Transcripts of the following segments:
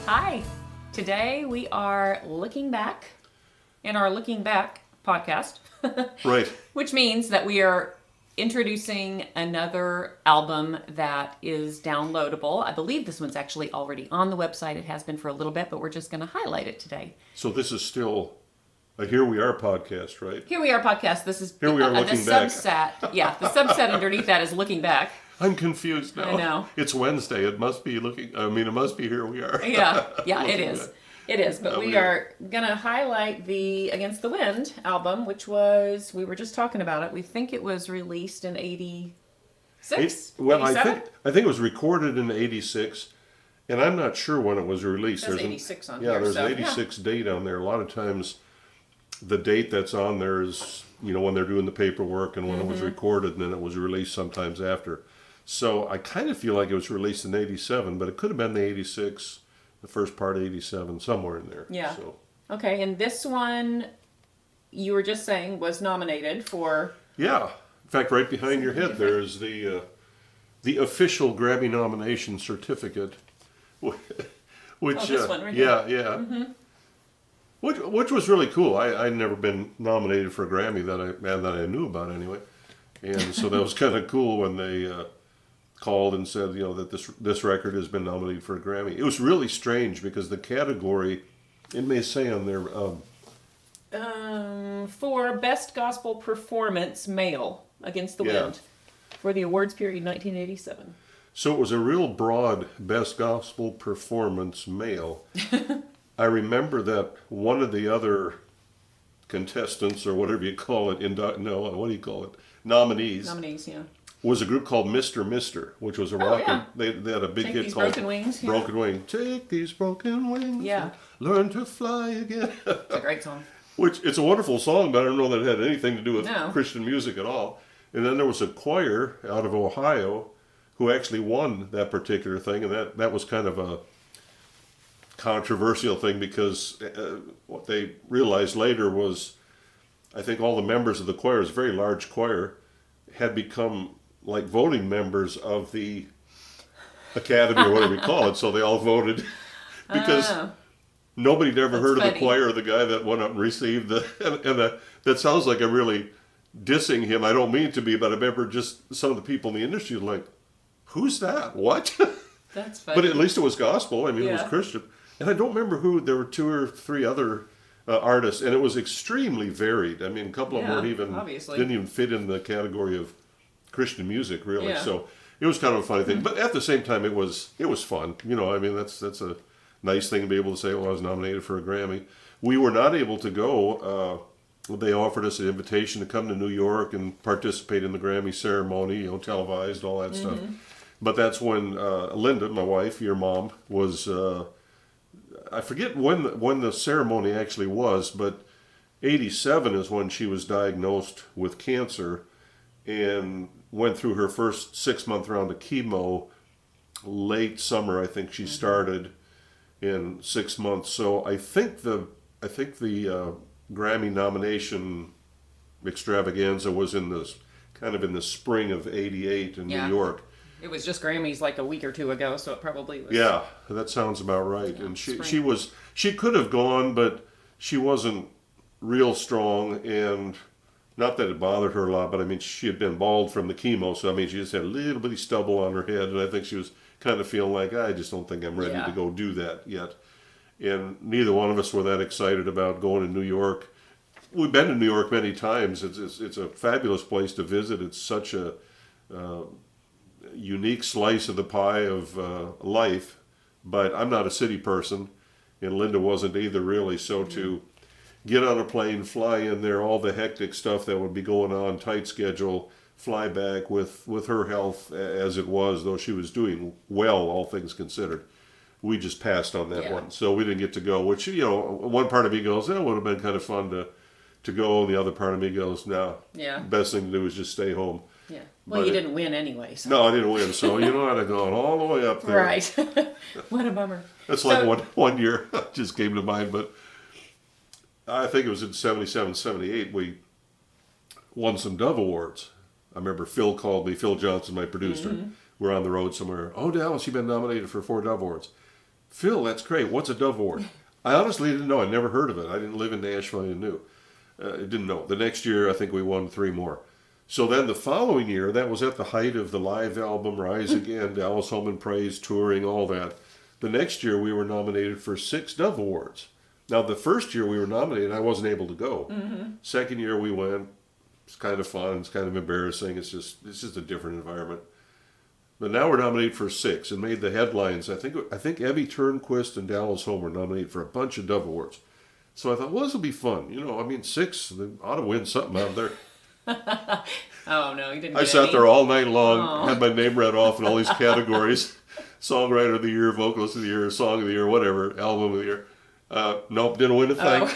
Hi, today we are looking back in our Looking Back podcast. Right. Which means that we are introducing another album that is downloadable. I believe this one's actually already on the website. It has been for a little bit, but we're just going to highlight it today. So this is still a Here We Are podcast, right? Here We Are podcast. This is Here We Are Looking the Back. subset. Yeah, the subset underneath that is Looking Back. I'm confused now. I know. It's Wednesday. It must be it must be Here We Are. Yeah, it is. Back. It is, but we are going to highlight the Against the Wind album, which was, we were just talking about it, we think it was released in 86? Well, 87? I think it was recorded in 86, and I'm not sure when it was released. There's 86 on here. Yeah, there's so, an 86 date on there. A lot of times the date that's on there is, when they're doing the paperwork and when it was recorded, and then it was released sometimes after. So I kind of feel like it was released in 87, but it could have been the 86, the first part of 87, somewhere in there. Yeah. So. Okay, and this one, you were just saying, was nominated for... Yeah. In fact, right behind your head there is the official Grammy nomination certificate. Which, this one right yeah, here. yeah. Mm-hmm. Which was really cool. I'd never been nominated for a Grammy that I knew about anyway. And so that was kind of cool when they... called and said, that this record has been nominated for a Grammy. It was really strange because the category, it may say on there... for Best Gospel Performance Male, Against the Wind, for the awards period 1987. So it was a real broad Best Gospel Performance Male. I remember that one of the other contestants, or whatever you call it, nominees, yeah. was a group called Mr. which was a rock. Yeah. They had a big Take hit These called Broken Wings. Yeah. Broken Wings. Take these broken wings. Yeah. Learn to fly again. It's a great song. Which, it's a wonderful song, but I don't know that it had anything to do with No. Christian music at all. And then there was a choir out of Ohio who actually won that particular thing, and that was kind of a controversial thing because what they realized later was, I think all the members of the choir, it was a very large choir, had become like voting members of the Academy or whatever you call it, so they all voted because nobody had ever heard of the choir or the guy that went up and received that sounds like I'm really dissing him. I don't mean it to be, but I remember just some of the people in the industry were like, who's that? What? That's funny. But at least it was gospel. I mean, it was Yeah. Christian. And I don't remember who, there were 2 or 3 other artists, and it was extremely varied. I mean, a couple of them didn't even fit in the category of Christian music, really. Yeah. So it was kind of a funny thing. But at the same time, it was fun. I mean, that's a nice thing to be able to say, well, I was nominated for a Grammy. We were not able to go. They offered us an invitation to come to New York and participate in the Grammy ceremony, televised, all that stuff. But that's when Linda, my wife, your mom, was... I forget when the ceremony actually was, but 87 is when she was diagnosed with cancer and went through her first 6-month round of chemo. Late summer, I think she started in 6 months. So I think the Grammy nomination extravaganza was in the spring of 88 in New York. It was just Grammys like a week or 2 ago, so it probably was. Yeah, that sounds about right. Yeah, and she could have gone, but she wasn't real strong, and not that it bothered her a lot, but I mean, she had been bald from the chemo, so I mean, she just had a little bitty stubble on her head, and I think she was kind of feeling like, I just don't think I'm ready to go do that yet. And neither one of us were that excited about going to New York. We've been to New York many times. It's a fabulous place to visit. It's such a unique slice of the pie of life, but I'm not a city person, and Linda wasn't either, really. So to get on a plane, fly in there, all the hectic stuff that would be going on, tight schedule, fly back with her health as it was, though she was doing well, all things considered. We just passed on that one, so we didn't get to go, which, one part of me goes, it would have been kind of fun to go, and the other part of me goes, no, best thing to do is just stay home. Yeah. Well, you didn't win anyway. So. No, I didn't win, so I'd have gone all the way up there. Right. What a bummer. That's like one year just came to mind, but I think it was in 77, 78, we won some Dove Awards. I remember Phil called me, Phil Johnson, my producer. We're on the road somewhere. Oh, Dallas, you've been nominated for 4 Dove Awards. Phil, that's great. What's a Dove Award? I honestly didn't know. I never heard of it. I didn't live in Nashville. I didn't know. The next year, I think we won 3 more. So then the following year, that was at the height of the live album, Rise Again, Dallas Holm and Praise, touring, all that. The next year, we were nominated for 6 Dove Awards. Now, the first year we were nominated, I wasn't able to go. Second year we went. It's kind of fun. It's kind of embarrassing. It's just a different environment. But now we're nominated for 6 and made the headlines. I think Evie Turnquist and Dallas Holm were nominated for a bunch of Dove Awards. So I thought, well, this will be fun. 6, they ought to win something out there. Oh, no, you didn't I get sat any? there all night long, had my name read off in all these categories. Songwriter of the Year, Vocalist of the Year, Song of the Year, whatever, Album of the Year. Nope, didn't win a thing,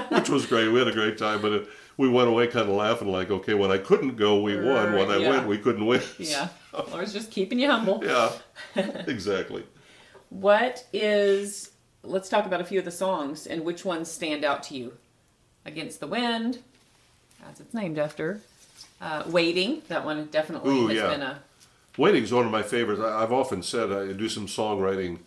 which was great. We had a great time, but we went away kind of laughing like, okay, when I couldn't go, we won. When I went, we couldn't win. Yeah, Laura's just keeping you humble. Yeah, exactly. Let's talk about a few of the songs and which ones stand out to you. Against the Wind, as it's named after. Waiting, that one definitely has been a... Waiting's one of my favorites. I've often said I do some songwriting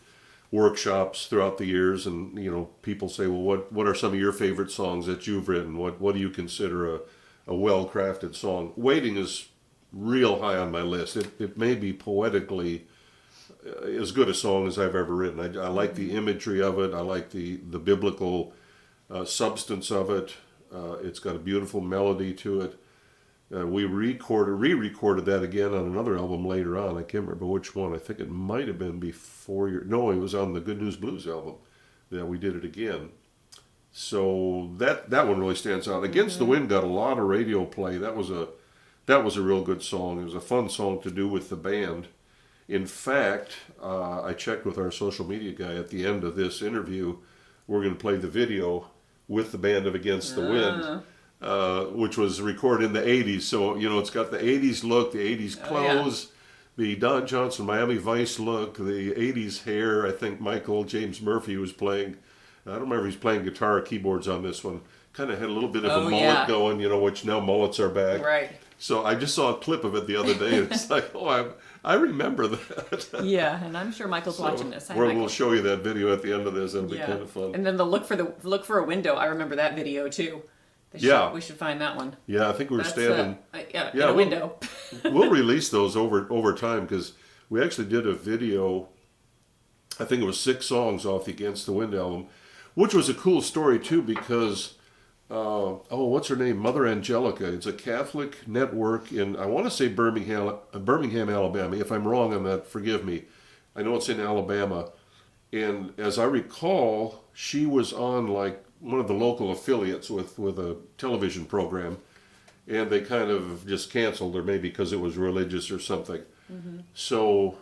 workshops throughout the years, and people say, well, what are some of your favorite songs that you've written? What do you consider a well-crafted song? Waiting is real high on my list. It may be poetically as good a song as I've ever written. I like the imagery of it. I like the biblical substance of it. It's got a beautiful melody to it. We re-recorded that again on another album later on. I can't remember which one. I think it might have been before No, it was on the Good News Blues album that we did it again. So that one really stands out. Against the Wind got a lot of radio play. That was a real good song. It was a fun song to do with the band. In fact, I checked with our social media guy at the end of this interview. We're going to play the video with the band of Against the Wind. Which was recorded in the 80s. So, it's got the 80s look, the 80s clothes, the Don Johnson Miami Vice look, the 80s hair. I think Michael James Murphy was playing, I don't remember if he's playing guitar or keyboards on this one. Kind of had a little bit of a mullet going, which now mullets are back. Right. So I just saw a clip of it the other day, and it's like, I remember that. Yeah, and I'm sure Michael's watching this. We'll show you that video at the end of this. It'll be kind of fun. And then the look for a window. I remember that video too. We should find that one. Yeah, I think we were standing in a window. We'll release those over time, because we actually did a video. I think it was 6 songs off the Against the Wind album, which was a cool story too, because what's her name? Mother Angelica. It's a Catholic network in, I want to say Birmingham, Alabama. If I'm wrong on that, forgive me. I know it's in Alabama, and as I recall, she was on like one of the local affiliates with a television program, and they kind of just canceled her, maybe because it was religious or something. So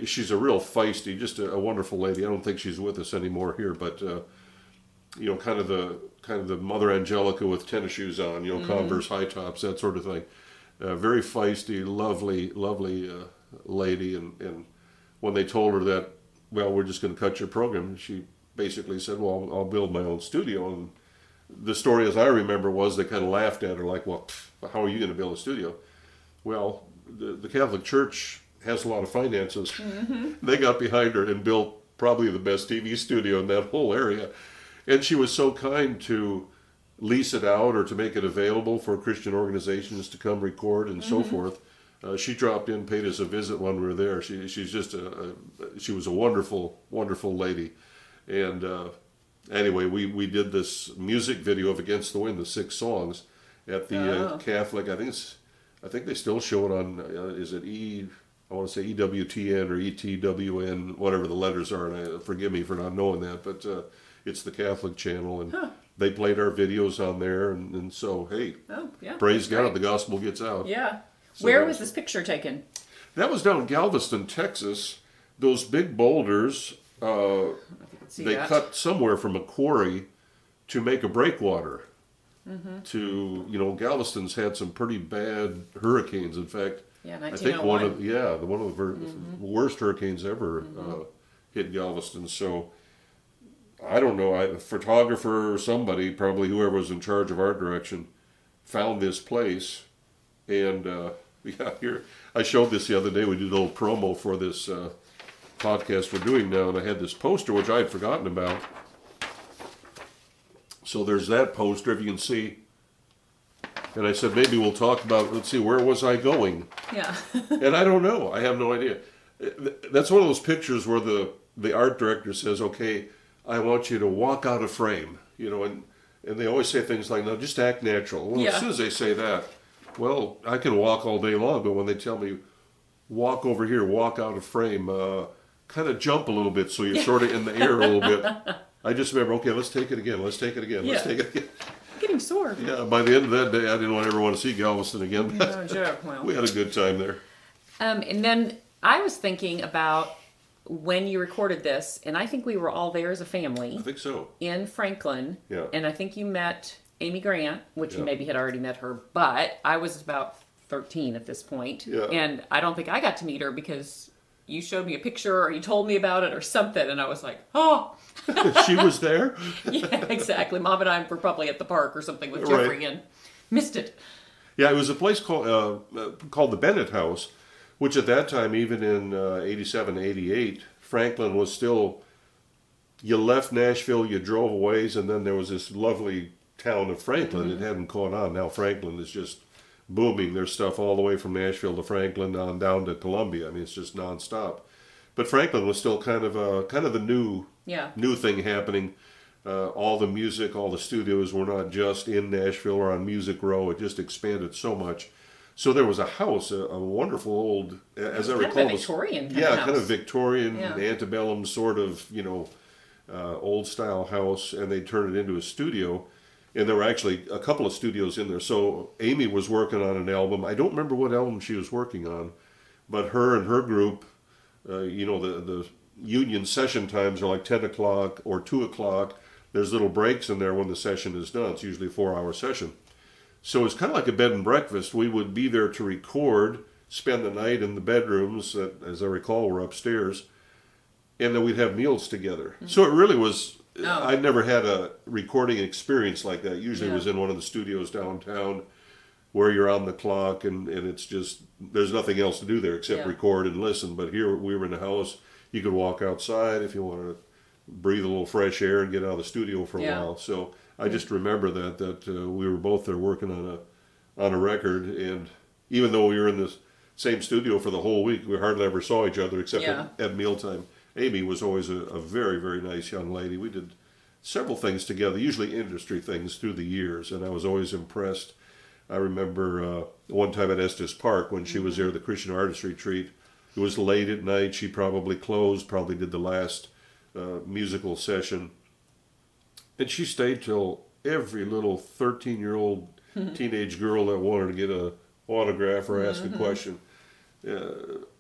she's a real feisty, just a wonderful lady. I don't think she's with us anymore here, but kind of the Mother Angelica with tennis shoes on, Converse high tops, that sort of thing. Very feisty, lovely lady, and when they told her that, well, we're just going to cut your program, she basically said, well, I'll build my own studio. And the story, as I remember, was they kind of laughed at her like, well, how are you going to build a studio? Well, the Catholic Church has a lot of finances. They got behind her and built probably the best TV studio in that whole area. And she was so kind to lease it out or to make it available for Christian organizations to come record and so forth. She dropped in, paid us a visit when we were there. She's just she was a wonderful, wonderful lady. And anyway, we did this music video of Against the Wind, the 6 songs, at the Catholic. I think they still show it on. Is it I want to say EWTN or ETWN, whatever the letters are. And forgive me for not knowing that, but it's the Catholic channel, and they played our videos on there. And so, hey, praise God, the gospel gets out. Yeah. So where was this picture taken? That was down in Galveston, Texas. Those big boulders. They cut somewhere from a quarry to make a breakwater. Galveston's had some pretty bad hurricanes. In fact, I think one of the worst hurricanes ever hit Galveston. So I don't know, a photographer or somebody, probably whoever was in charge of art direction, found this place. And yeah, here, I showed this the other day. We did a little promo for this podcast we're doing now, and I had this poster, which I had forgotten about. So there's that poster, if you can see. And I said, maybe we'll talk about, let's see, where was I going? Yeah. And I don't know. I have no idea. That's one of those pictures where the art director says, okay, I want you to walk out of frame, you know, and they always say things like, no, just act natural. Well, Yeah. as soon as they say that, well, I can walk all day long, but when they tell me, walk over here, walk out of frame, kind of jump a little bit so you're sort of in the air a little bit. I just remember, okay, let's take it again, let's take it again, let's take it again. Getting sore. Yeah, by the end of that day, I didn't ever want to see Galveston again. No joke. Well. We had a good time there. And then I was thinking about when you recorded this, and I think we were all there as a family I think so. in Franklin. Yeah. And I think you met Amy Grant, which you Yeah. maybe had already met her, but I was about 13 at this point. Yeah. And I don't think I got to meet her because you showed me a picture or you told me about it or something, and I was like, oh. She was there? Yeah, exactly. Mom and I were probably at the park or something with Right. Jeffrey and missed it. Yeah, it was a place called the Bennett House, which at that time, even in 87, 88, Franklin was still, you left Nashville, you drove a ways, and then there was this lovely town of Franklin. It hadn't caught on. Now Franklin is just booming. There's stuff all the way from Nashville to Franklin on down to Columbia. I mean, it's just nonstop. But Franklin was still kind of the new thing happening. All the music, all the studios were not just in Nashville or on Music Row. It just expanded so much. So there was a house, a wonderful old, as I recall, Kind of a Victorian kind of house. kind of Victorian, Yeah. antebellum sort of, old style house, and they turned it into a studio. And there were actually a couple of studios in there. So Amy was working on an album. I don't remember what album she was working on, but her and her group, the union session times are like 10 o'clock or 2 o'clock. There's little breaks in there when the session is done. It's usually a 4-hour session. So it's kind of like a bed and breakfast. We would be there to record, spend the night in the bedrooms that, as I recall, were upstairs, and then we'd have meals together. Mm-hmm. So it really was, I'd never had a recording experience like that. Usually it was in one of the studios downtown where you're on the clock and it's just, there's nothing else to do there except record and listen. But here we were in the house. You could walk outside if you wanted to breathe a little fresh air and get out of the studio for a while. So I just remember that we were both there working on a record, and even though we were in the same studio for the whole week, we hardly ever saw each other except at mealtime. Amy was always a very, very nice young lady. We did several things together, usually industry things through the years, and I was always impressed. I remember one time at Estes Park when she was there, the Christian Artist Retreat. It was late at night. She probably closed, probably did the last musical session. And she stayed till every little 13-year-old teenage girl that wanted to get an autograph or ask a question.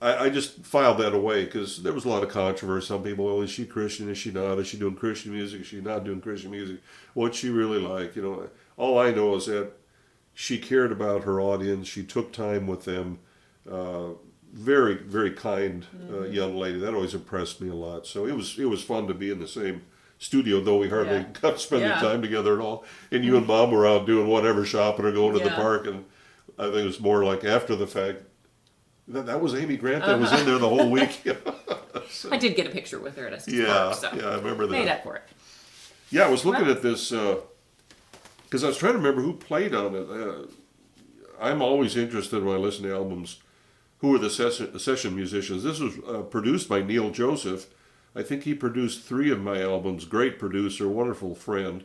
I just filed that away because there was a lot of controversy. Some people, oh, is she Christian? Is she not? Is she doing Christian music? Is she not doing Christian music? What's she really like? All I know is that she cared about her audience. She took time with them. Very, very kind young lady. That always impressed me a lot. So it was fun to be in the same studio, though we hardly got to spend any time together at all. And you and Mom were out doing whatever, shopping or going to the park. And I think it was more like after the fact. That was Amy Grant that was in there the whole week. So. I did get a picture with her at Estes Park. So I remember that. Made up for it. Yeah, I was looking at this because I was trying to remember who played on it. I'm always interested when I listen to albums. Who are the session musicians? This was produced by Neil Joseph. I think he produced 3 of my albums. Great producer, wonderful friend.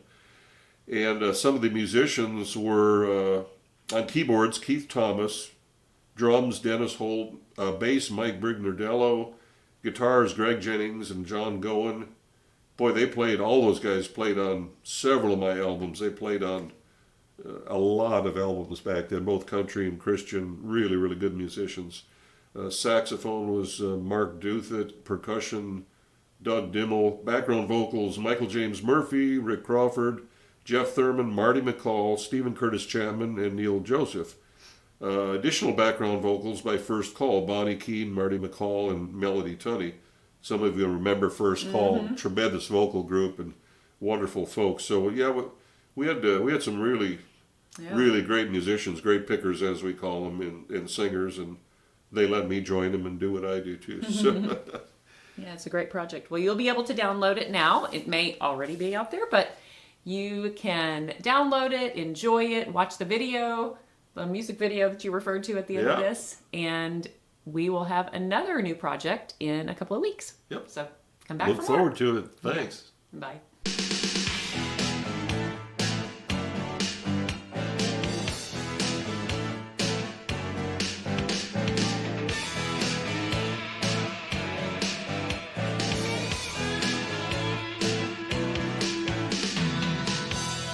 And some of the musicians were on keyboards, Keith Thomas, drums, Dennis Holt, bass, Mike Brignardello, guitars, Greg Jennings and John Goen. Boy, all those guys played on several of my albums. They played on a lot of albums back then, both country and Christian, really, really good musicians. Saxophone was Mark Douthat, percussion, Doug Dimmel, background vocals, Michael James Murphy, Rick Crawford, Jeff Thurman, Marty McCall, Stephen Curtis Chapman, and Neil Joseph. Additional background vocals by First Call, Bonnie Keene, Marty McCall, and Melody Tunney. Some of you remember First Call, tremendous vocal group, and wonderful folks. So yeah, we had some really really great musicians, great pickers as we call them, and singers, and they let me join them and do what I do too. So. Yeah, it's a great project. Well, you'll be able to download it now. It may already be out there, but you can download it, enjoy it, watch the video, the music video that you referred to at the end of this, and we will have another new project in a couple of weeks. Yep. So come back. Look forward to it. Thanks. Yeah. Bye.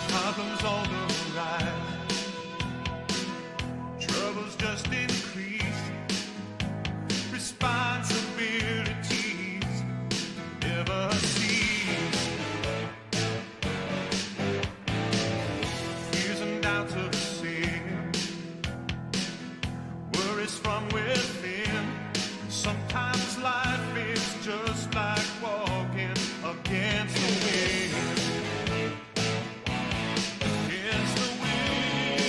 Problems on the rise, troubles just increase, responsibilities never cease, fears and doubts of sin, worries from within. Sometimes life is just like walking against the wind. Against the wind,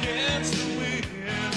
against the wind, against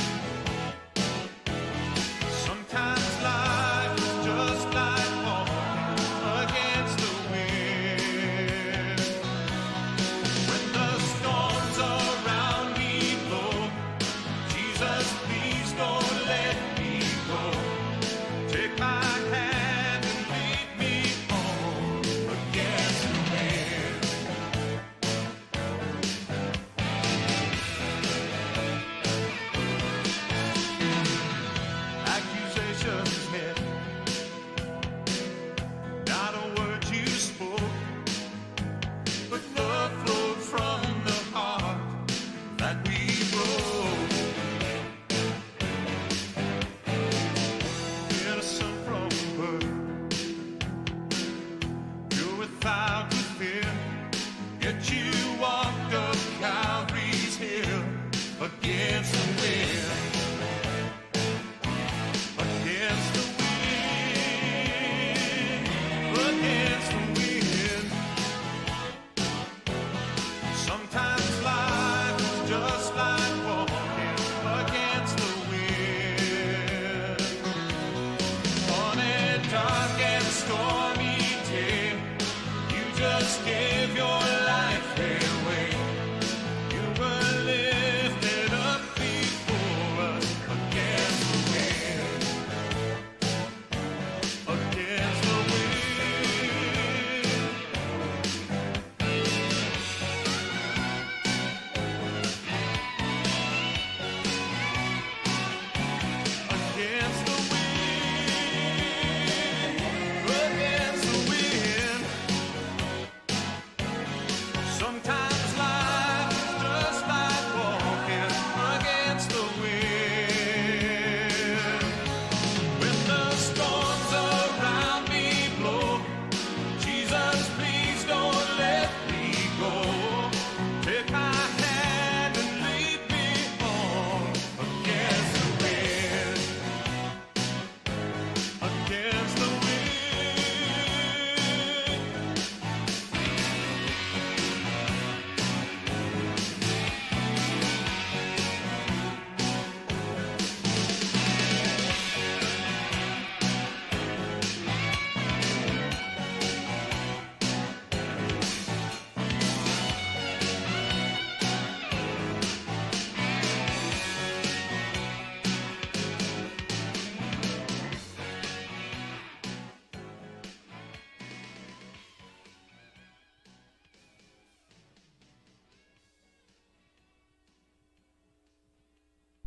the wind. Sometimes